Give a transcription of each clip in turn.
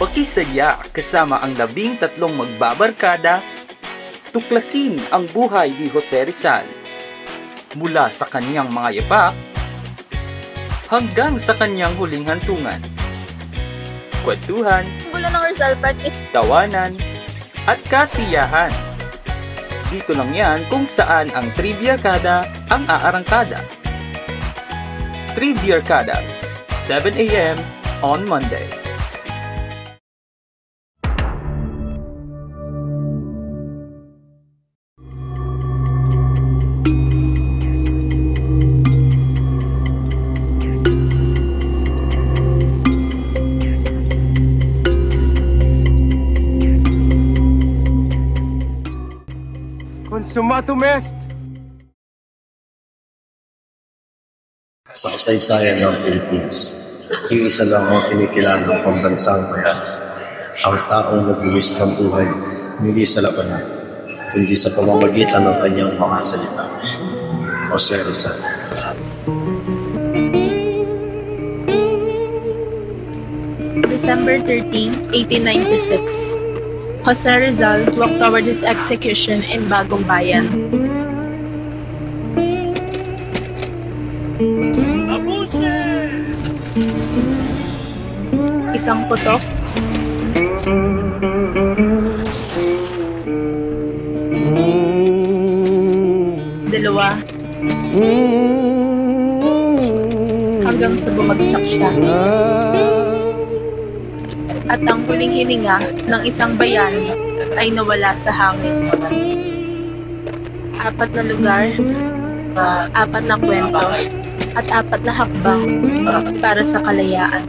Makisaya kasama ang 13 magbabarkada, tuklasin ang buhay ni Jose Rizal mula sa kanyang mga yapak hanggang sa kanyang huling hantungan. Kwentuhan, Gulo ng Rizal Park, tawanan, at kasiyahan. Dito lang yan kung saan ang Triviarkada ang aarangkada. Triviarkadas, 7 a.m. on Mondays. Consumatum est! Sa kasaysayan ng Pilipinas, iisa lang ang kinikilalang pambansang bayan. Ang taong nagbuwis ng buhay, hindi sa labanan, kundi sa pamamagitan ng kanyang mga salita. Jose Rizal. December 13, 1896. Jose Rizal walked toward his execution in Bagong Bayan. Isang putok, dalawa, hanggang sa bumagsak siya. At ang huling hininga ng isang bayani ay nawala sa hangin. 4 na lugar, 4 na kwento, at 4 na hakbang para sa kalayaan.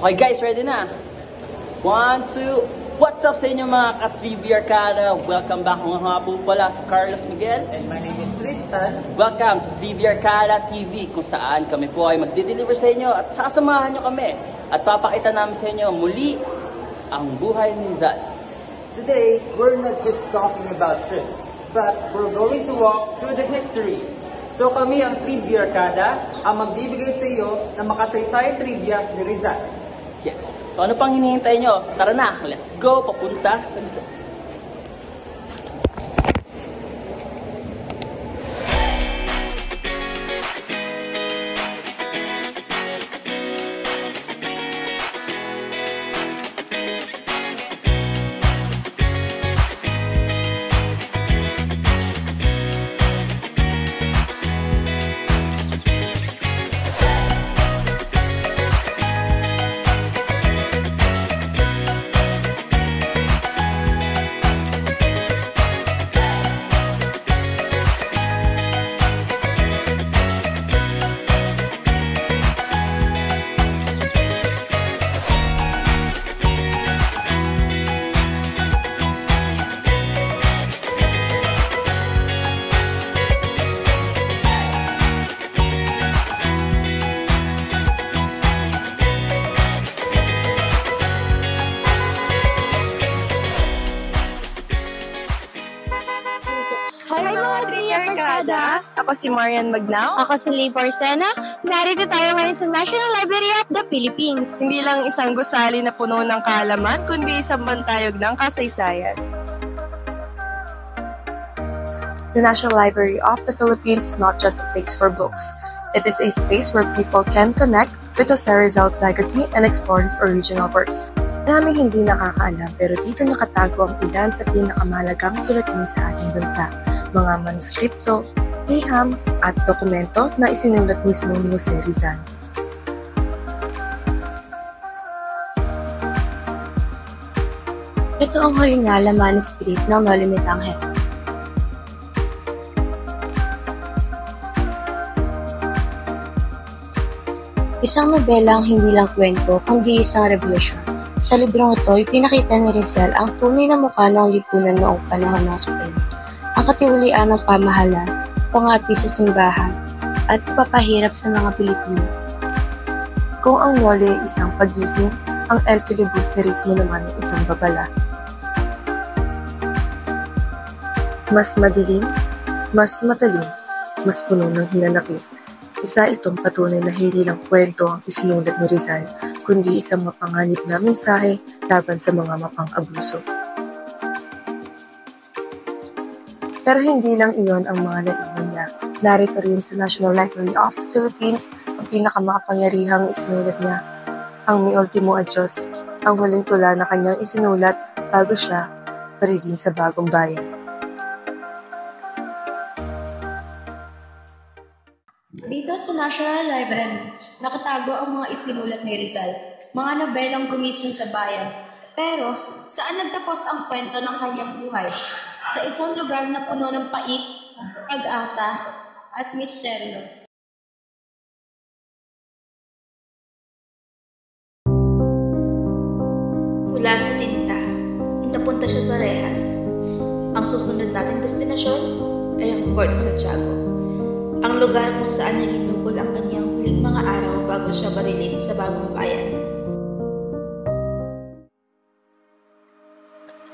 Okay guys, ready na? 1, 2, what's up sa inyo mga ka-Triviarkada? Welcome back mga nga po pala sa Carlos Miguel. And my name is Tristan. Welcome sa Triviarkada TV kung saan kami po ay magdi-deliver sa inyo at sasamahan nyo kami. At papakita namin sa inyo muli ang buhay ni Rizal. Today, we're not just talking about trips, but we're going to walk through the history. So kami ang Triviarkada ang magbibigay sa iyo ng makasaysayang trivia ni Rizal. Yes. So ano pang hinihintay nyo? Tara na, let's go papunta sa Rizal. Hi mga Triviarkada! Ako si Marian Magnao. Ako si Lee Porcena. Narito tayo ngayon sa National Library of the Philippines. Hindi lang isang gusali na puno ng kaalaman, kundi isang bantayog ng kasaysayan. The National Library of the Philippines is not just a place for books. It is a space where people can connect with Jose Rizal's legacy and explore his original works. Maraming hindi nakakaalam pero dito nakatago ang ilan sa pinakamahalagang sulatin sa ating bansa. Mga manuskripto, liham, at dokumento na isinulat mismo ni Jose Rizal. Ito ang orihinal na manuscript ng Noli Me Tangere. Isang nobela ang hindi lang kwento, kundi isang revolusyon. Sa librong ito, ipinakita ni Rizal ang tunay na mukha ng lipunan noong panahon ng Spain. Ang katiwalian ng pamahalaan, pangapi sa simbahan, at papahirap sa mga Pilipino. Kung ang Noli ay isang pagising, ang El Filibusterismo naman ay isang babala. Mas madilim, Mas matalim, mas puno ng hinanakit. Isa itong patunay na hindi lang kwento ang isinulat ni Rizal, kundi isang mapanganib na mensahe laban sa mga mapang-abuso. Pero hindi lang iyon ang mga naiwan niya. Narito rin sa National Library of the Philippines ang pinakamakapangyarihang isinulat niya, ang Mi Ultimo Adios, ang huling tula na kanyang isinulat bago siya marilin sa bagong bayan. Dito sa National Library, nakatago ang mga isinulat ni Rizal, mga nobelang komisyon sa bayan. Pero, saan nagtapos ang kwento ng kanyang buhay? Sa isang lugar na puno ng pait, pag-asa, at misteryo. Mula sa tinta, napunta siya sa rehas. Ang susunod nating destinasyon ay ang Port Santiago, ang lugar kung saan niya ginugol ang kanyang huling mga araw bago siya barilin sa bagong bayan.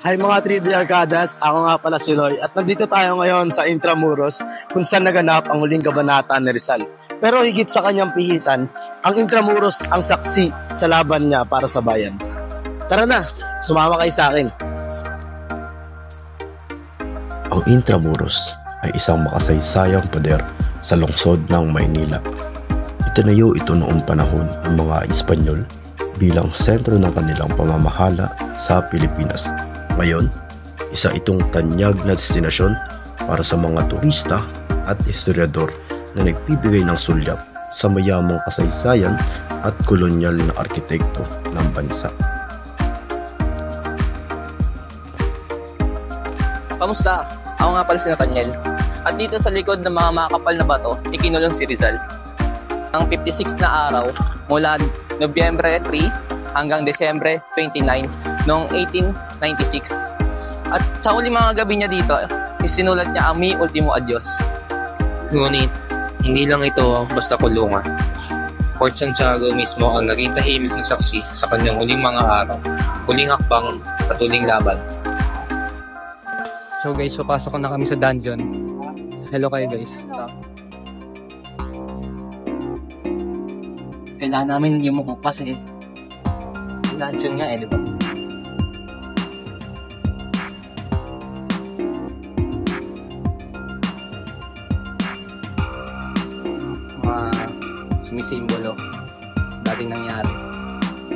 Hi mga Trivia Arcadas, ako nga pala si Loy at nandito tayo ngayon sa Intramuros kung saan naganap ang huling kabanata ni Rizal. Pero higit sa kanyang pihitan, ang Intramuros ang saksi sa laban niya para sa bayan. Tara na, sumama kayo sa akin. Ang Intramuros ay isang makasaysayang poder sa lungsod ng Maynila. Itinayo ito noong panahon ng mga Espanyol bilang sentro ng kanilang pamamahala sa Pilipinas. Ngayon, isa itong tanyag na destinasyon para sa mga turista at historiador na nagbibigay ng sulyap sa mayamang kasaysayan at kolonyal na arkitekto ng bansa. Kamusta? Ako nga pala si Nathaniel. At dito sa likod ng mga makakapal na bato, ikinulong si Rizal. Ang 56 na araw mula Nobyembre 3 hanggang Desyembre 29 noong 1896. At sa huli mga gabi niya dito, isinulat niya ang Mi Ultimo Adios. Ngunit, hindi lang ito basta kulungan. Port Santiago mismo ang naging tahimik na saksi sa kanyang huling mga araw, huling hakbang at huling laban. So guys, papasok na kami sa dungeon. Hello kayo guys. Kailangan namin yung mukha kasi dungeon nga di ba? Mga sumisimbolo dating nangyari.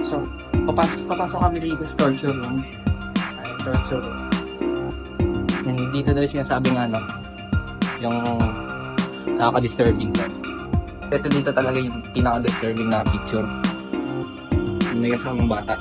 So, papasok kami dito sa torture room. Torture room. And dito daw sinasabing yung nakaka-disturbing ko. Ito dito talaga yung pinaka-disturbing na picture. May kasamang bata.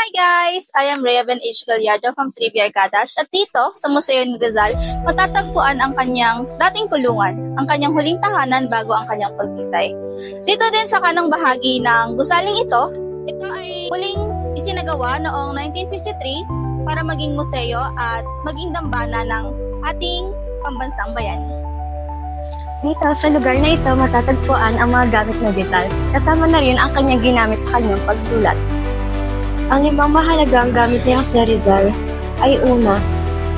Hi guys! I am Raven H. Gallardo from Trivia Arcadas at dito sa Museo ni Rizal matatagpuan ang kanyang dating kulungan, ang kanyang huling tahanan bago ang kanyang pagpitay. Dito din sa kanang bahagi ng gusaling ito ay huling isinagawa noong 1953 para maging museo at maging dambana ng ating pambansang bayani. Dito sa lugar na ito matatagpuan ang mga gamit ng Rizal, kasama na rin ang kanyang ginamit sa kanyang pagsulat. Ang 5 mahalagang gamit ni Jose Rizal ay una,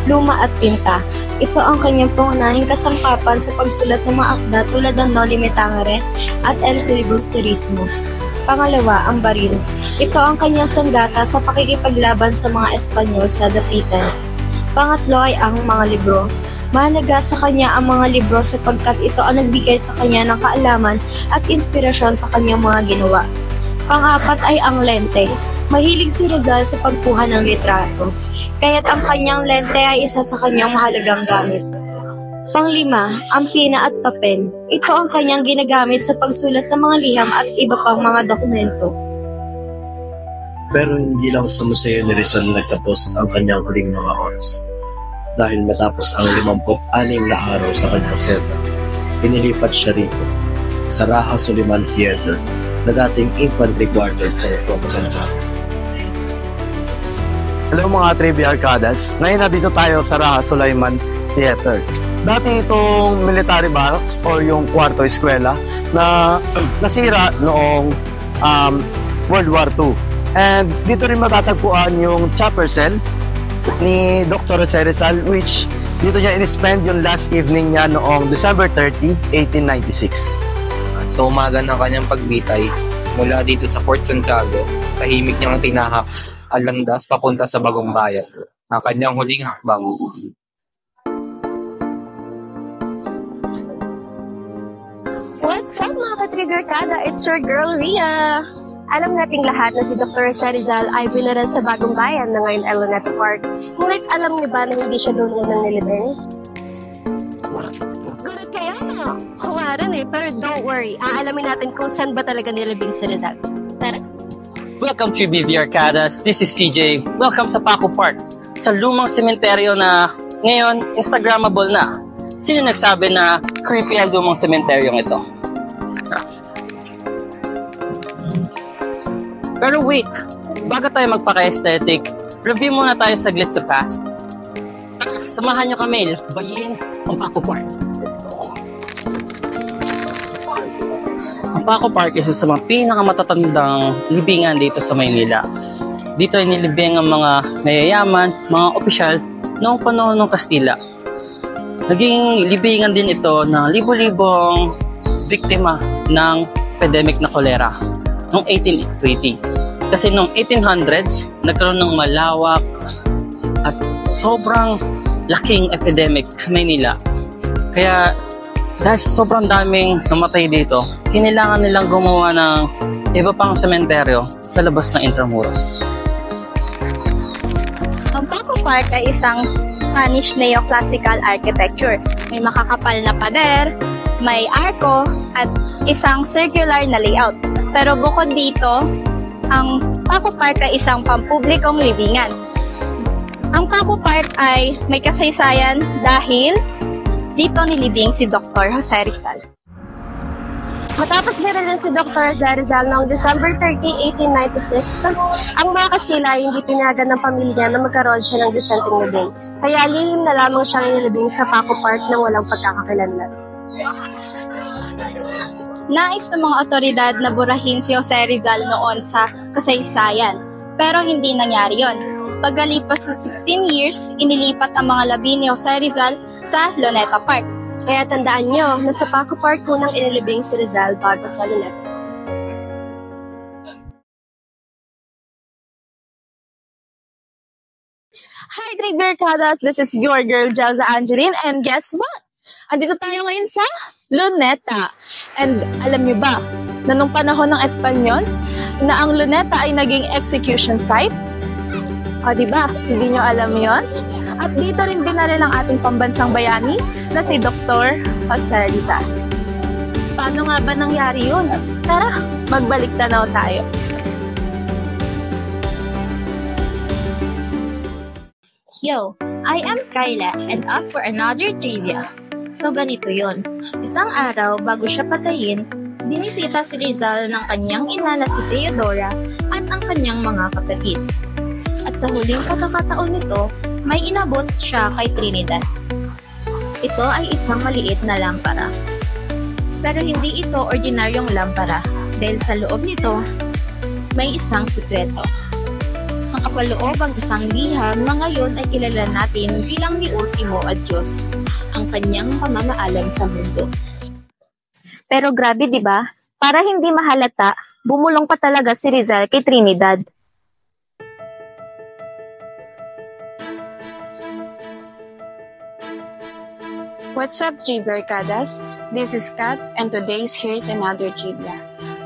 luma at tinta. Ito ang kanyang pangunahing kasangkapan sa pagsulat ng mga akda tulad ng Noli Me Tangere at El Filibusterismo. Pangalawa, ang baril. Ito ang kanyang sandata sa pakikipaglaban sa mga Espanyol sa dapitan. Pangatlo ay ang mga libro. Mahalaga sa kanya ang mga libro sapagkat ito ang nagbigay sa kanya ng kaalaman at inspirasyon sa kanyang mga ginawa. Pang-apat ay ang lente. Mahilig si Rizal sa pagkuha ng litrato, kaya't ang kanyang lente ay isa sa kanyang mahalagang gamit. Pang-5, ang pina at papel. Ito ang kanyang ginagamit sa pagsulat ng mga liham at iba pang mga dokumento. Pero hindi lang sa Museo ni Rizal nagtapos ang kanyang huling mga oras. Dahil matapos ang 56 na araw sa kanyang selda, inilipat siya rito sa Raha Suliman Theater na dating infantry quarters ng Fort Santiago. Hello mga trivia arcadas. Ngayon na dito tayo sa Raha Sulaiman Theater. Dati itong military barracks or yung kwarto eskwela na nasira noong World War II. And dito rin matatagpuan yung chopper cell ni Dr. Jose Rizal, which dito niya in-spend yung last evening niya noong December 30, 1896. At sa umaga ng kanyang pagbitay, mula dito sa Fort Santiago, tahimik niyang tinahak ang landas papunta sa Bagong Bayan, ang kanyang huling hakbang. What's up mga ka-trigger kada? It's your girl, Rhea! Alam nating lahat na si Dr. Jose Rizal ay binaral sa Bagong Bayan na ngayon ay Luneta Park. Ngunit alam niyo ba na hindi siya doon unang nilibing? Gulat kayo na! Kawaran pero don't worry. Aalamin natin kung saan ba talaga nilibing si Rizal. Tara! Welcome to BV Arcadas. This is CJ. Welcome sa Paco Park. Sa lumang sementeryo na ngayon Instagrammable na. Sino nagsabi na creepy ang lumang sementeryong ito? Pero wait, bago tayo magpaka-aesthetic, review muna tayo saglit sa past. Samahan nyo kami, bayin ang Paco Park. Let's go. Ang Paco Park isa sa mga pinakamatatandang libingan dito sa Maynila. Dito ay nilibing ang mga mayayaman, mga opisyal noong panahon ng Kastila. Naging libingan din ito ng libo-libong biktima ng epidemic na kolera noong 1880s. Kasi noong 1800s, nagkaroon ng malawak at sobrang laking epidemic sa Maynila. Kaya dahil sobrang daming namatay dito, kinailangan nilang gumawa ng iba pang sementeryo sa labas ng Intramuros. Ang Paco Park ay isang Spanish neoclassical architecture. May makakapal na pader, may arko, at isang circular na layout. Pero bukod dito, ang Paco Park ay isang pampublikong libingan. Ang Paco Park ay may kasaysayan dahil dito nilibing si Dr. Jose Rizal. Matapos birilin si Dr. Jose Rizal noong December 30, 1896, ang mga Kastila ay hindi pinayagan ng pamilya na magkaroon siya ng dissenting libing. Kaya lihim na lamang siyang inilibing sa Paco Park nang walang pagkakakilanlan. Nais ng mga otoridad na burahin si Jose Rizal noon sa kasaysayan, pero hindi nangyari yon. Pagkalipas sa 16 years, inilipat ang mga labi ni Jose Rizal sa Luneta Park. Kaya tandaan nyo na sa Paco Park unang inilibing si Rizal bago sa Luneta. Hi, Trigger Arcadas! This is your girl, Jelza Angeline, and guess what? Andito tayo ngayon sa Luneta. And alam niyo ba, na nung panahon ng Espanyol, na ang Luneta ay naging execution site? O diba, hindi nyo alam yon? At dito rin binaril ang ating pambansang bayani na si Dr. Jose Rizal. Paano nga ba nangyari yun? Tara, magbalik tanaw tayo. Yo, I am Kyla and up for another trivia. So ganito yon. Isang araw bago siya patayin, binisita si Rizal ng kanyang ina na si Teodora at ang kanyang mga kapatid. At sa huling pagkakataon nito, may inabot siya kay Trinidad. Ito ay isang maliit na lampara. Pero hindi ito ordinaryong lampara dahil sa loob nito, may isang sikreto. Nakapaloob ang isang liham na ngayon ay kilala natin bilang ni Ultimo Adios, ang kanyang pamamaalam sa mundo. Pero grabe diba? Para hindi mahalata, bumulong pa talaga si Rizal kay Trinidad. What's up, Trivia Arcadas? This is Kat, and today's here's another trivia.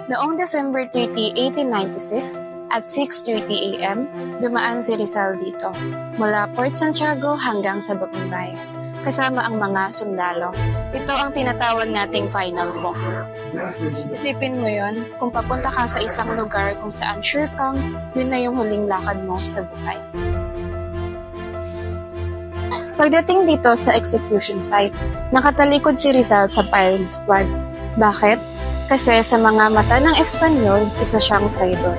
Noong December 30, 1896, at 6:30 a.m., dumaan si Rizal dito, mula Port Santiago hanggang sa Bagong Bayan, kasama ang mga sundalo. Ito ang tinatawag nating final walk. Isipin mo yon, kung papunta ka sa isang lugar kung saan sure kang yun na yung huling lakad mo sa buhay. Pagdating dito sa execution site, nakatalikod si Rizal sa firing squad. Bakit? Kasi sa mga mata ng Espanyol, isa siyang traidor.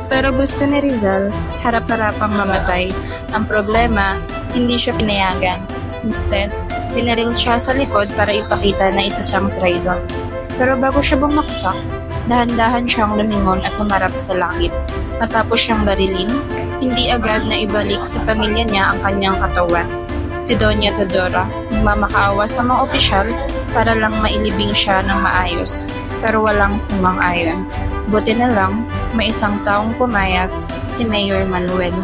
Pero gusto ni Rizal, harap-harapang mamatay. Ang problema, hindi siya pinayagan. Instead, pinaril siya sa likod para ipakita na isa siyang traidor. Pero bago siya bumaksak, dahan-dahan siyang lumingon at umarap sa langit. Matapos siyang barilin, hindi agad na ibalik sa pamilya niya ang kanyang katawan. Si Doña Teodora, nagmamakaawa sa mga opisyal para lang mailibing siya ng maayos, pero walang sumang-ayon. Buti na lang, may isang taong pumayag, si Mayor Manuel.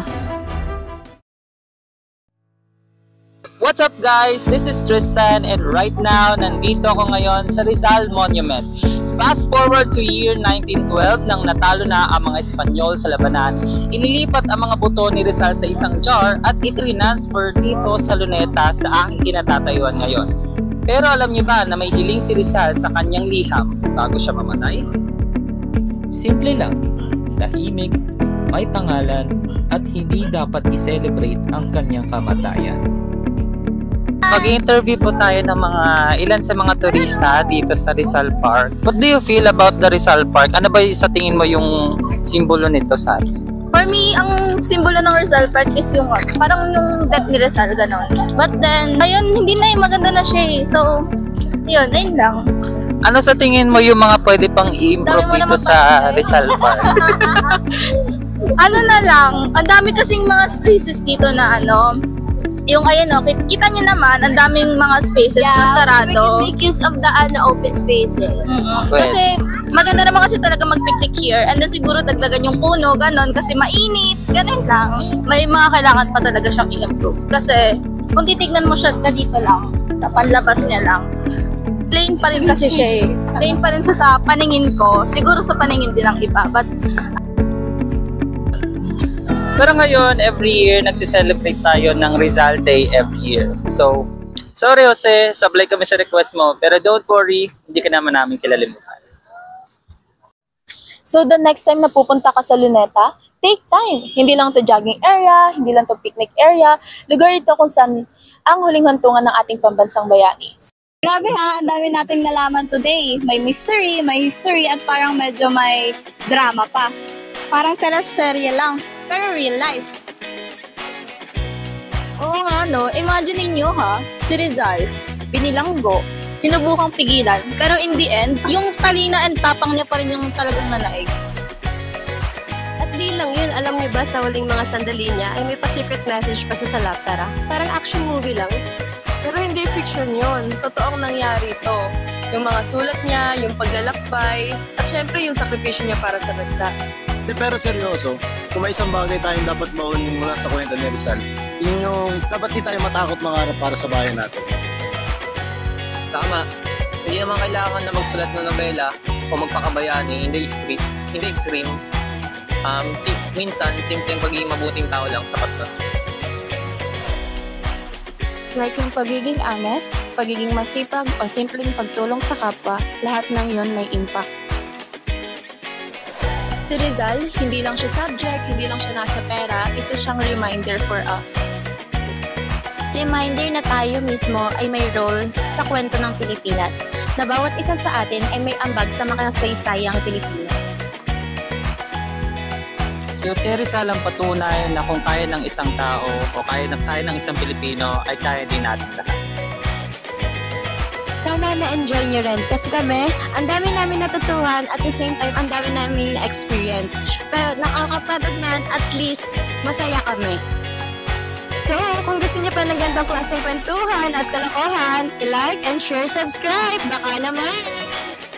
What's up guys? This is Tristan and right now, nandito ako ngayon sa Rizal Monument. Fast forward to year 1912 nang natalo na ang mga Espanyol sa labanan. Inilipat ang mga buto ni Rizal sa isang jar at itransfer dito sa Luneta sa aking kinatatayuan ngayon. Pero alam niyo ba na may hiling si Rizal sa kanyang liham bago siya mamatay? Simple lang, tahimik, may pangalan, at hindi dapat i-celebrate ang kanyang kamatayan. Mag-interview po tayo ng ilan sa mga turista dito sa Rizal Park. What do you feel about the Rizal Park? Ano ba sa tingin mo yung simbolo nito sa atin? For me, ang simbolo ng Rizal Park is yung parang yung death ni Rizal, gano'n. But then, ayun, hindi na maganda na siya eh. So, yun, ayun lang. Ano sa tingin mo yung mga pwede pang i-improve dito sa Rizal Park? Ano na lang, ang dami kasing mga spaces dito na yung ayan kita nyo naman, ang daming mga spaces na sarado. We can make use of the open spaces. Kasi maganda naman kasi talaga mag-picnic here, and then siguro dagdagan yung puno, ganon, kasi mainit, ganon lang. May mga kailangan pa talaga siyang i-improve. Kasi kung titignan mo siya na dito lang, sa panlabas niya lang, plain pa rin kasi siya eh. Plain pa rin siya sa paningin ko. Siguro sa paningin din ng iba. Pero ngayon, every year, nagsiselebrate tayo ng Rizal Day every year. So, sorry Jose, sablay kami sa request mo. Pero don't worry, hindi ka naman namin kilalimutan. So the next time na pupunta ka sa Luneta, take time. Hindi lang to jogging area, hindi lang to picnic area. Lugar ito kung saan ang huling hantungan ng ating pambansang bayani. Grabe ha, ang dami nating nalaman today. May mystery, may history, at parang medyo may drama pa. Parang teleserye lang, pero real life. Oo nga imagine niyo ha, si Rizal, binilanggo, sinubukang pigilan, pero in the end, yung talina and tapang niya pa rin yung talagang nanaig. At di lang yun, alam niyo ba sa huling mga sandali niya ay may pa-secret message pa sa laptara? Parang action movie lang. Pero hindi fiction yun. Totoong nangyari ito. Yung mga sulat niya, yung paglalakbay, at syempre yung sakripisyo niya para sa bansa. Pero seryoso, kung may isang bagay tayong dapat maunin mula sa kwento ni Rizal, yun yung dapat di tayo matakot mangarap para sa bayan natin. Tama. Hindi naman kailangan na magsulat ng nobela o magpakabayani, hindi extreme. Minsan, simpleng pagiging mabuting tao lang sapat na. Like yung pagiging honest, pagiging masipag, o simpleng pagtulong sa kapwa, lahat ng yon may impact. Si Rizal, hindi lang siya subject, hindi lang siya nasa pera, isa siyang reminder for us. Reminder na tayo mismo ay may role sa kwento ng Pilipinas, na bawat isa sa atin ay may ambag sa makasaysayang Pilipino. Si Jose Rizal ang patunay na kung kaya ng isang tao o kaya ng isang Pilipino ay kaya din natin lahat. Sana na-enjoy nyo rin kasi kami, ang dami namin natutuhan at the same time, ang dami namin na-experience. Pero nakakapagod man, at least, masaya kami. So, kung gusto niyo pa ng gandang klaseng kwentuhan at kalokohan, like and share, subscribe, baka naman!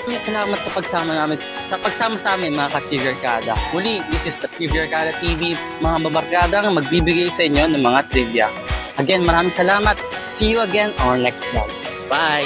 Salamat sa pagsama sa amin mga ka-Trivia Kada. Muli, this is the Trivia Kada TV, mga babarkadang magbibigay sa inyo ng mga trivia. Again, maraming salamat. See you again on our next vlog. Bye!